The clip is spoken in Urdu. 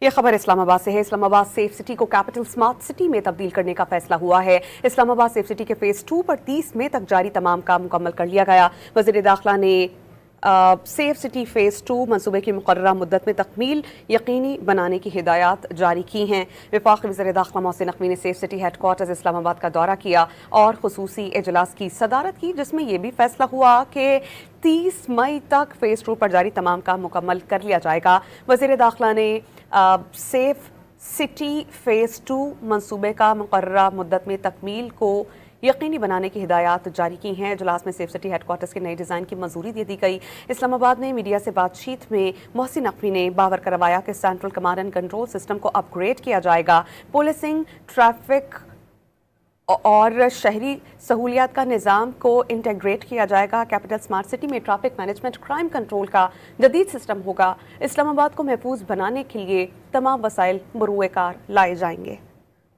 یہ خبر اسلام آباد سے ہے۔ اسلام آباد سیف سٹی کو کیپٹل سمارٹ سٹی میں تبدیل کرنے کا فیصلہ ہوا ہے۔ اسلام آباد سیف سٹی کے فیز 2 پر 30 مئی تک جاری تمام کام مکمل کر لیا گیا۔ وزیر داخلہ نے سیف سٹی فیز 2 منصوبے کی مقررہ مدت میں تکمیل یقینی بنانے کی ہدایات جاری کی ہیں۔ وفاقی وزیر داخلہ محسن نقوی نے سیف سٹی ہیڈ کوارٹرز اسلام آباد کا دورہ کیا اور خصوصی اجلاس کی صدارت کی، جس میں یہ بھی فیصلہ ہوا کہ 30 مئی تک فیز 2 پر جاری تمام کام مکمل کر لیا جائے گا۔ وزیر داخلہ نے سیف سٹی فیز 2 منصوبے کا مقررہ مدت میں تکمیل کو یقینی بنانے کی ہدایات جاری کی ہیں۔ اجلاس میں سیف سٹی ہیڈ کوارٹرز کے نئے ڈیزائن کی منظوری دے دی گئی۔ اسلام آباد میں میڈیا سے بات چیت میں محسن نقوی نے باور کروایا کہ central command and control system کو اپ گریڈ کیا جائے گا، پولیسنگ، ٹریفک اور شہری سہولیات کا نظام کو انٹیگریٹ کیا جائے گا۔ کیپٹل سمارٹ سٹی میں ٹریفک مینجمنٹ، کرائم کنٹرول کا جدید سسٹم ہوگا۔ اسلام آباد کو محفوظ بنانے کے لیے تمام وسائل مروع کار لائے جائیں گے۔